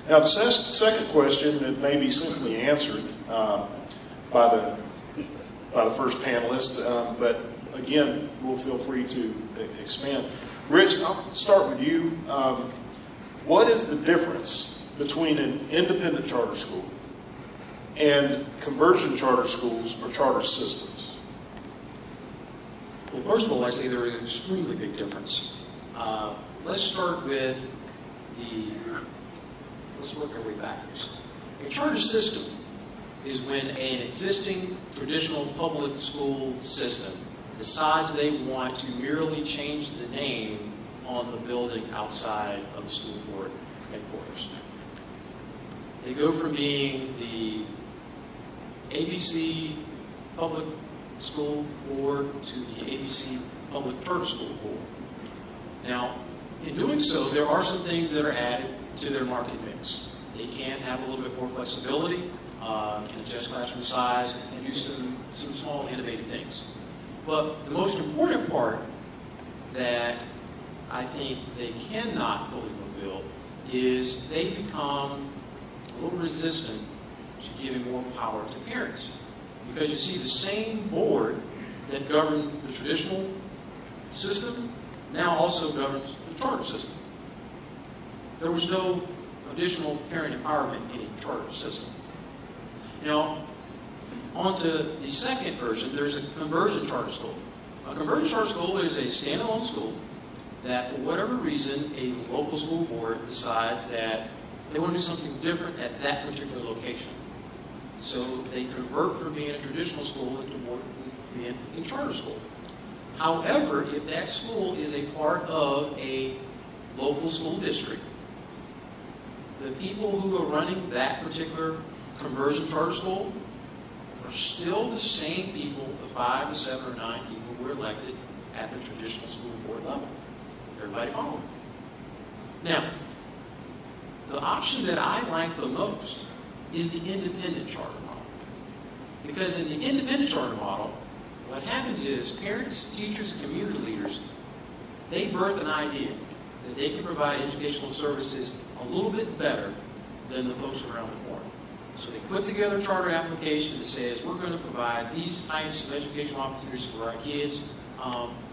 Now, the second question, it may be simply answered by the first panelist, but again, we'll feel free to expand. Rich, I'll start with you. What is the difference between an independent charter school and conversion charter schools or charter systems? Well, first of all, I say there is an extremely big difference. Let's start with let's work our way backwards. A charter system is when an existing traditional public school system decides they want to merely change the name on the building outside of the school board headquarters. They go from being the ABC Public School Board to the ABC Public Charter School Board. Now, in doing so, there are some things that are added to their market mix. They can have a little bit more flexibility, can adjust classroom size, and do some small innovative things. But the most important part that I think they cannot fully fulfill is they become a little resistant to giving more power to parents. Because you see, the same board that governed the traditional system now also governs the charter system. There was no additional parent empowerment in a charter system. Now, on to the second version, there's a conversion charter school. A conversion charter school is a standalone school that, for whatever reason, a local school board decides that they want to do something different at that particular location. So they convert from being a traditional school into being a charter school. However, if that school is a part of a local school district, the people who are running that particular conversion charter school are still the same people, the 5 to 7 or 9 people who were elected at the traditional school board level. Everybody following. Now, the option that I like the most is the independent charter model. Because in the independent charter model, what happens is parents, teachers, and community leaders, they birth an idea that they can provide educational services a little bit better than the folks around the corner. So they put together a charter application that says we're going to provide these types of educational opportunities for our kids.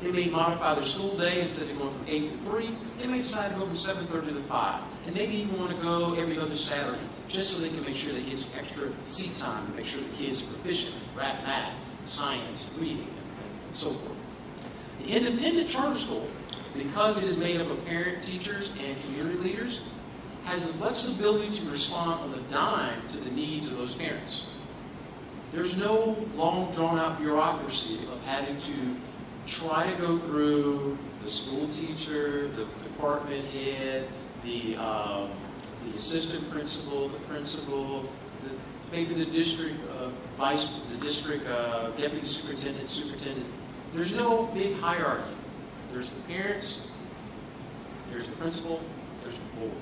They may modify their school day. Instead of going from 8 to 3, they may decide to go from 7:30 to 5. And maybe even want to go every other Saturday, just so they can make sure they get some extra seat time to make sure the kids are proficient in math, science, reading, and so forth. The independent charter school, because it is made up of parent, teachers, and community leaders, has the flexibility to respond on a dime to the needs of those parents. There's no long, drawn-out bureaucracy of having to try to go through the school teacher, the department head, the assistant principal, the principal, maybe the district deputy superintendent. There's no big hierarchy. There's the parents, there's the principal, there's the board.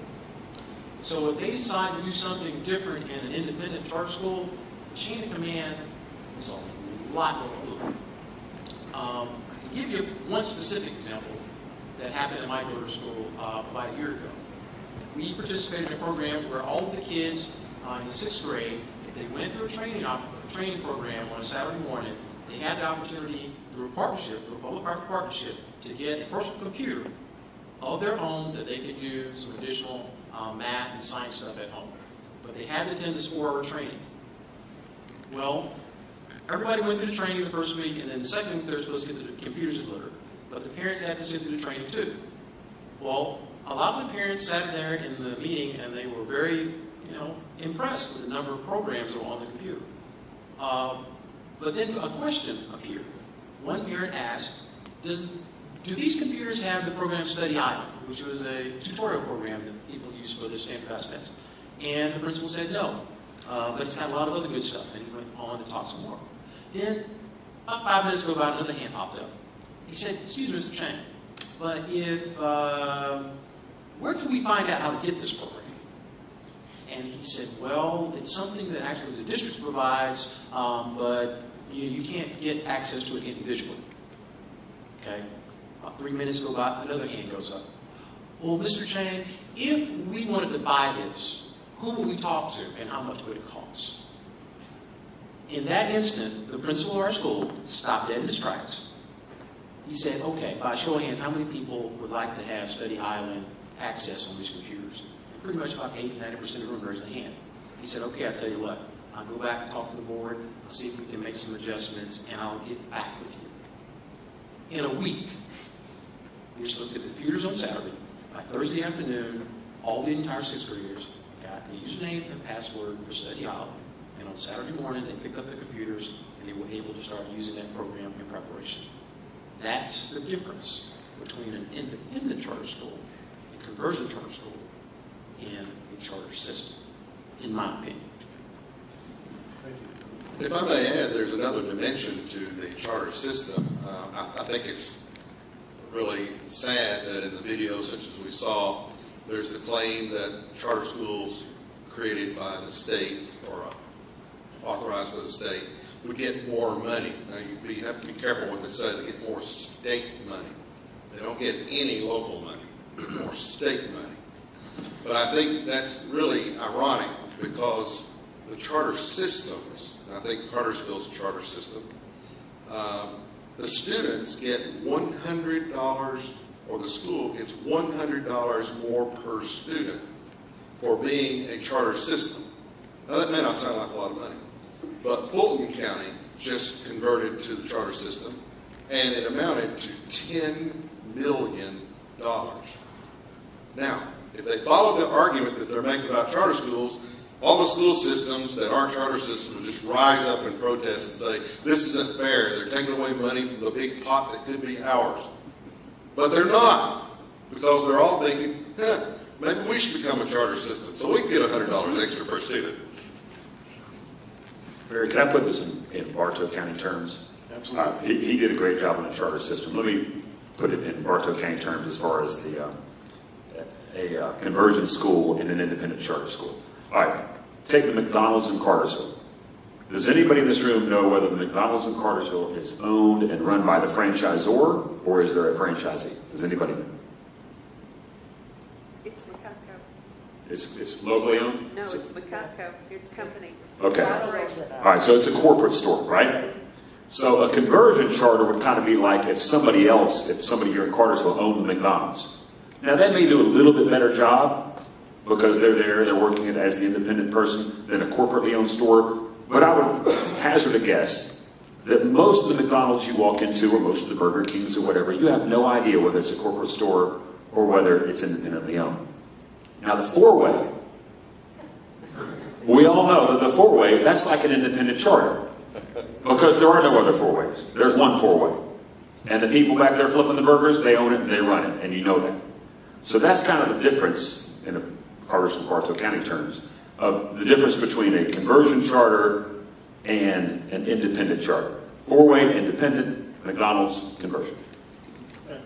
So if they decide to do something different in an independent charter school, the chain of command is a lot more fluid. I can give you one specific example that happened at my daughter's school about a year ago. We participated in a program where all of the kids in the 6th grade, if they went through a training program on a Saturday morning, they had the opportunity through a partnership, through a public-private partnership, to get a personal computer of their own that they could do some additional math and science stuff at home. But they had to attend this 4-hour training. Well, everybody went through the training the first week, and then the second week they're supposed to get the computers delivered. But the parents had to sit through the training too. Well, a lot of the parents sat there in the meeting and they were very, impressed with the number of programs that were on the computer. But then a question appeared. One parent asked, do these computers have the program Study Island, which was a tutorial program that people use for their standardized test? And the principal said no, but it's had a lot of other good stuff. And he went on to talk some more. Then, about 5 minutes go by, another hand popped up. He said, excuse me, Mr. Chang, but where can we find out how to get this program? And he said, well, it's something that actually the district provides, but you can't get access to it individually. Okay? About 3 minutes go by, another hand goes up. Well, Mr. Chang, if we wanted to buy this, who will we talk to and how much would it cost? In that instant, the principal of our school stopped dead in his tracks. He said, okay, by show of hands, how many people would like to have Study Island access on these computers? And pretty much about 80–90% of the room raised their hand. He said, okay, I'll tell you what, I'll go back and talk to the board, I'll see if we can make some adjustments, and I'll get back with you. In a week, we were supposed to get the computers on Saturday. By Thursday afternoon, all the entire sixth graders got the username and password for Study Island. And on Saturday morning, they picked up the computers and they were able to start using that program in preparation. That's the difference between an independent charter school, a conversion charter school, and a charter system, in my opinion. If I may add, there's another dimension to the charter system. I think it's really sad that in the video, such as we saw, there's the claim that charter schools created by the state or authorized by the state would get more money. Now, you have to be careful what they say. They get more state money. They don't get any local money, more state money. But I think that's really ironic because the charter systems, and I think Cartersville's a charter system, the students get $100, or the school gets $100 more per student for being a charter system. Now that may not sound like a lot of money, but Fulton County just converted to the charter system, and it amounted to $10 million. Now, if they follow the argument that they're making about charter schools, all the school systems that aren't charter systems will just rise up and protest and say, this isn't fair. They're taking away money from the big pot that could be ours. But they're not, because they're all thinking, maybe we should become a charter system so we can get $100 extra per student. Barry, can I put this in Bartow County terms? Absolutely. He did a great job on the charter system. Let me put it in Bartow County terms as far as a conversion school and an independent charter school. All right, take the McDonald's in Cartersville. Does anybody in this room know whether the McDonald's in Cartersville is owned and run by the franchisor, or is there a franchisee? Does anybody know? It's McCutco. It's locally owned? No, it's McCutco. It's company. Okay. All right, so it's a corporate store, right? So a conversion charter would kind of be like if somebody here in Cartersville owned the McDonald's. Now that may do a little bit better job because they're working it as the independent person than a corporately owned store. But I would hazard a guess that most of the McDonald's you walk into, or most of the Burger Kings or whatever, you have no idea whether it's a corporate store or whether it's independently owned. Now the four-way, we all know that the four-way, that's like an independent charter. Because there are no other four-ways. There's one four-way. And the people back there flipping the burgers, they own it and they run it, and you know that. So that's kind of the difference in Cartersville-Bartow County terms of the difference between a conversion charter and an independent charter. Four-way, independent, McDonald's, conversion. Okay.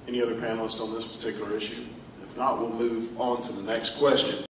Any other panelists on this particular issue? If not, we'll move on to the next question.